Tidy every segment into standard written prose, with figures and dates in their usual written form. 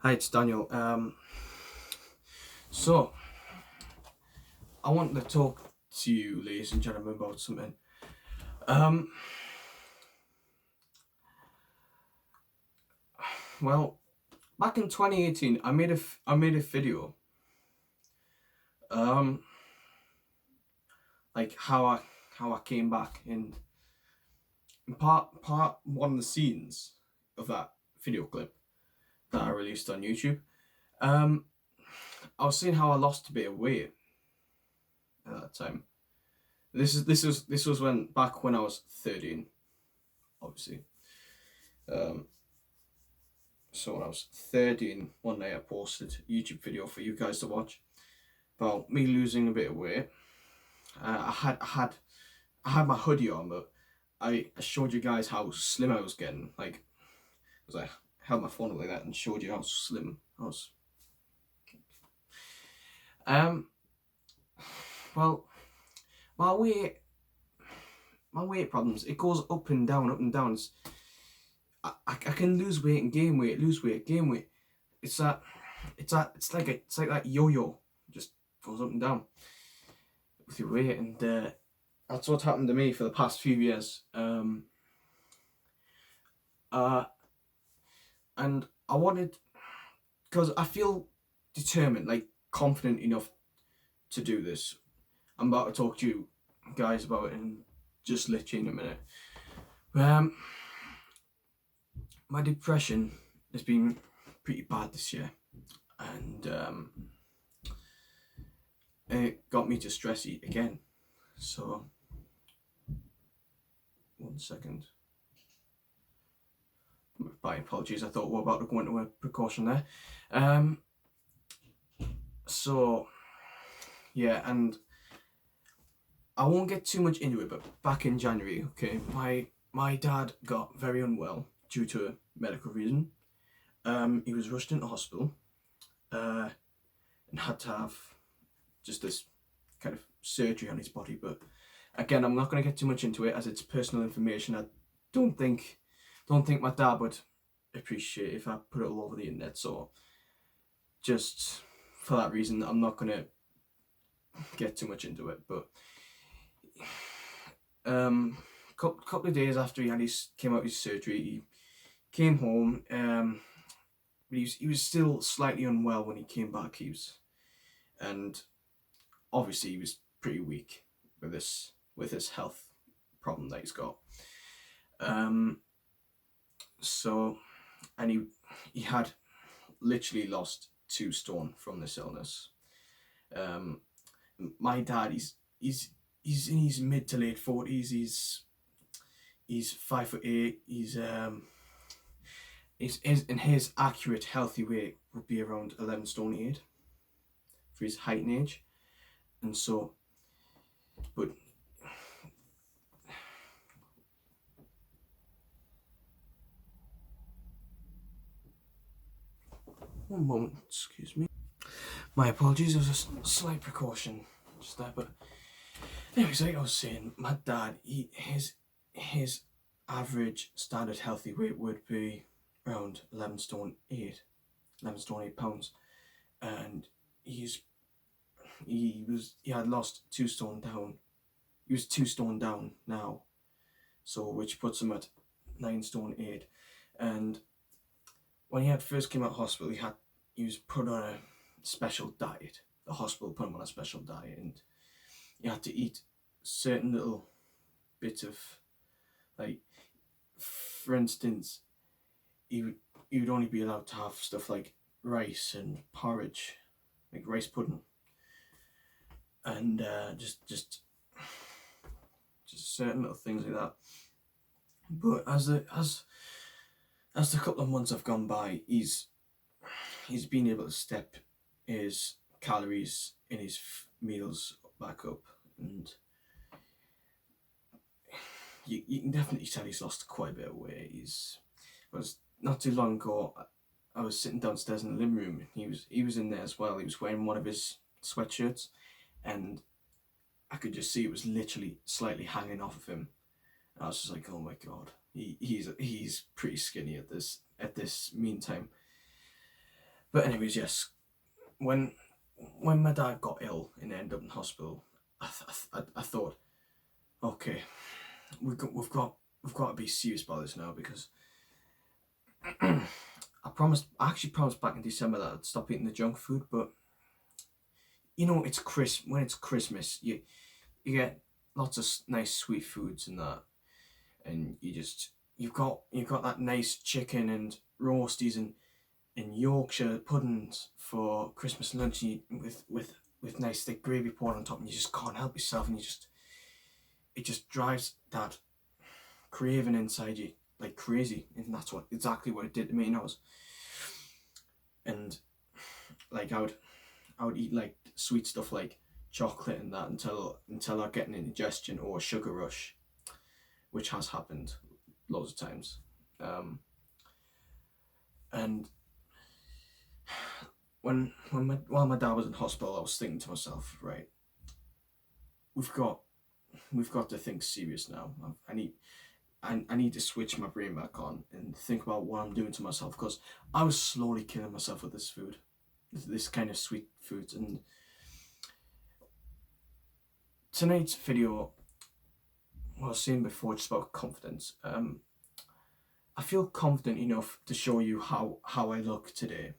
Hi, it's Daniel. So I want to talk to you, ladies and gentlemen, about something. Um, well, back in 2018, I made a video. Um, like how I came back, and in part one of the scenes of that video clip that I released on YouTube. Um, I was saying how I lost a bit of weight at that time. This was when I was 13, obviously. Um, So when I was 13, one day I posted a YouTube video for you guys to watch about me losing a bit of weight. I had my hoodie on, but I showed you guys how slim I was getting. Like, because I held my phone up like that and showed you how slim I was. Um, well, my weight, my weight problems. It goes up and down, up and down. I can lose weight and gain weight, lose weight, gain weight. It's that, it's like that yo-yo, just goes up and down with your weight, and that's what happened to me for the past few years. Uh, and I wanted, because I feel determined, like confident enough to do this. I'm about to talk to you guys about it in just literally in a minute. Um, my depression has been pretty bad this year, and it got me to stress eat again. So, one second. My apologies. I thought we were about to go into a precaution there. Um, so yeah, and I won't get too much into it, but back in January, okay, my dad got very unwell due to a medical reason. He was rushed into hospital, and had to have just this kind of surgery on his body. But again, I'm not going to get too much into it as it's personal information. I don't think don't think my dad would appreciate if I put it all over the internet. So just for that reason, I'm not going to get too much into it. But couple of days after came out of his surgery, he came home. But he was still slightly unwell when he came back. And obviously he was pretty weak with his health problem that he's got. So, and he had literally lost 2 stone from this illness. Um, my dad, he's in his mid to late 40s. He's 5'8". His accurate healthy weight would be around 11 stone 8 for his height and age, and so, but one moment, excuse me. My apologies. There was a slight precaution just there, but anyways, like I was saying, my dad, his average standard healthy weight would be around 11 stone 8, 11 stone 8 pounds, and he had lost 2 stone down. He was 2 stone down now, so which puts him at 9 stone 8. And when he had first came out of hospital, he was put on a special diet. The hospital put him on a special diet, and he had to eat certain little bits of, like, for instance, he would only be allowed to have stuff like rice and porridge, like rice pudding, and just certain little things like that. But as the couple of months have gone by, he's been able to step his calories in his meals back up, and you can definitely tell he's lost quite a bit of weight. Was not too long ago, I was sitting downstairs in the living room, and he was in there as well. He was wearing one of his sweatshirts, and I could just see it was literally slightly hanging off of him. And I was just like, oh my god, he's pretty skinny at this meantime. But anyways, yes, when when my dad got ill and ended up in hospital, I thought, okay, we've got to be serious about this now, because I actually promised back in December that I'd stop eating the junk food, but when it's Christmas, you get lots of nice sweet foods and that, and you've got that nice chicken and roasties and Yorkshire puddings for Christmas lunch, and with nice thick gravy poured on top, and you just can't help yourself, and it just drives that craving inside you like crazy, and that's exactly what it did to me. And like I would eat like sweet stuff like chocolate and that until I get an indigestion or a sugar rush, which has happened loads of times. And while my dad was in hospital, I was thinking to myself, right, we've got to think serious now. I need to switch my brain back on and think about what I'm doing to myself, because I was slowly killing myself with this kind of sweet foods. And tonight's video, what I was saying before, just about confidence. I feel confident enough to show you how I look today,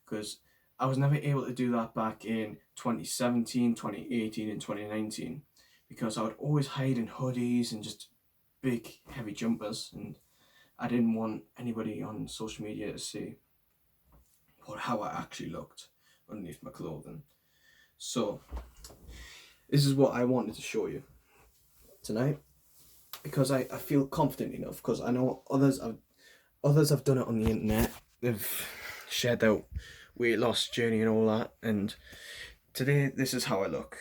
because I was never able to do that back in 2017, 2018 and 2019, because I would always hide in hoodies and just big heavy jumpers, and I didn't want anybody on social media to see how I actually looked underneath my clothing. So this is what I wanted to show you tonight, because I feel confident enough, because I know others have done it on the internet. They've shared their weight loss journey and all that, and today this is how I look.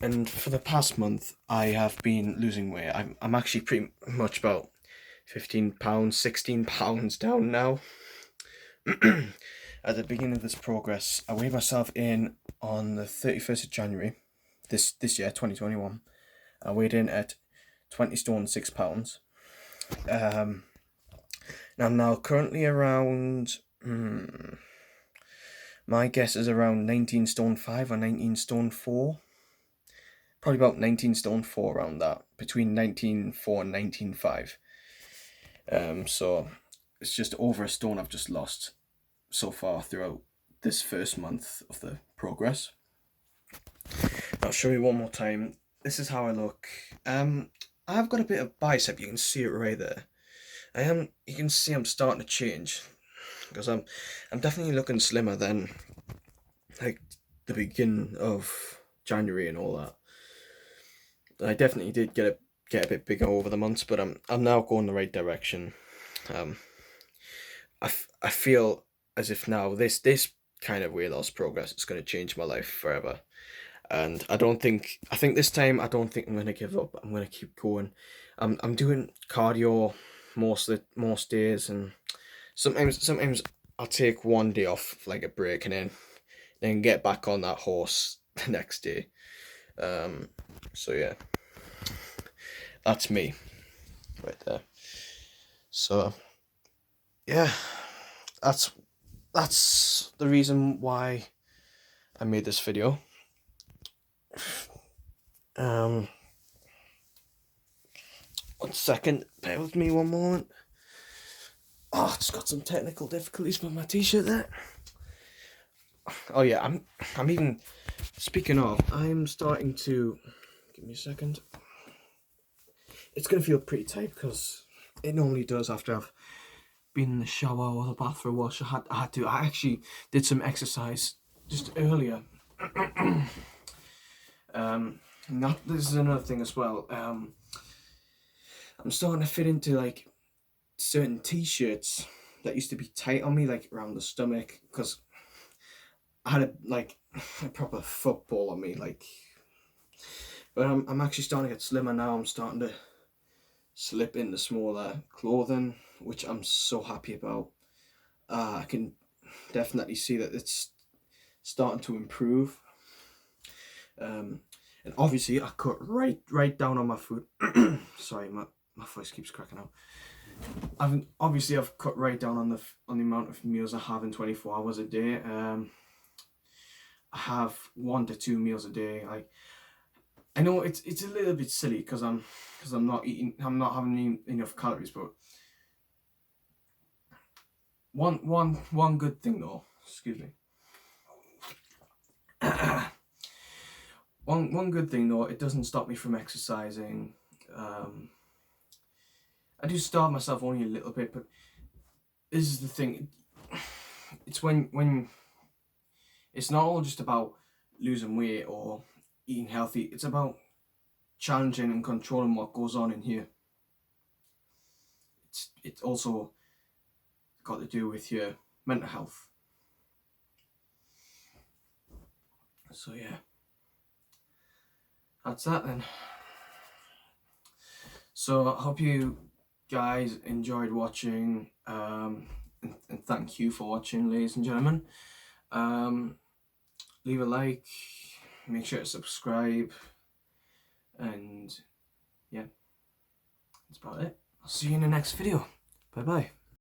And for the past month, I have been losing weight. I'm actually pretty much about 15 pounds, 16 pounds down now. At the beginning of this progress, I weighed myself in on the 31st of January, this year, 2021. I weighed in at 20 stone 6 pounds. And I'm now currently around, my guess is around 19 stone 5 or 19 stone 4. Probably about 19 stone 4, around that, between 19.4 and 19.5. So it's just over a stone I've just lost so far throughout this first month of the progress. I'll show you one more time. This is how I look. I've got a bit of bicep. You can see it right there. You can see I'm starting to change, because I'm definitely looking slimmer than like the beginning of January and all that. I definitely did get a bit bigger over the months, but I'm now going the right direction. I feel as if now this kind of weight loss progress is going to change my life forever. And I think this time I don't think I'm going to give up. I'm going to keep going. I'm doing cardio most days, and sometimes I'll take one day off, like a break, and then get back on that horse the next day. So yeah, that's me right there. So yeah, that's the reason why I made this video. One second, bear with me one moment. Oh, it's got some technical difficulties with my t-shirt there. Oh yeah, I'm even, speaking of, I'm starting to, give me a second. It's gonna feel pretty tight, because it normally does after I've been in the shower or the bath for a wash. I actually did some exercise just earlier. This is another thing as well. I'm starting to fit into like certain t-shirts that used to be tight on me, like around the stomach, because I had a proper football on me, like. But I'm actually starting to get slimmer now. I'm starting to slip into smaller clothing, which I'm so happy about. I can definitely see that it's starting to improve. And obviously I cut right down on my food. Sorry, my voice keeps cracking out. I've cut right down on the amount of meals I have in 24 hours a day. I have 1 to 2 meals a day. Like, I know it's a little bit silly because I'm not having enough calories, but one good thing though, excuse me. one good thing though, it doesn't stop me from exercising. I do starve myself only a little bit, but this is the thing. It's when it's not all just about losing weight or eating healthy. It's about challenging and controlling what goes on in here. It's also got to do with your mental health. So yeah, that's that then. So I hope you guys enjoyed watching, and thank you for watching, ladies and gentlemen. Leave a like, make sure to subscribe, and yeah, that's about it. I'll see you in the next video. Bye bye.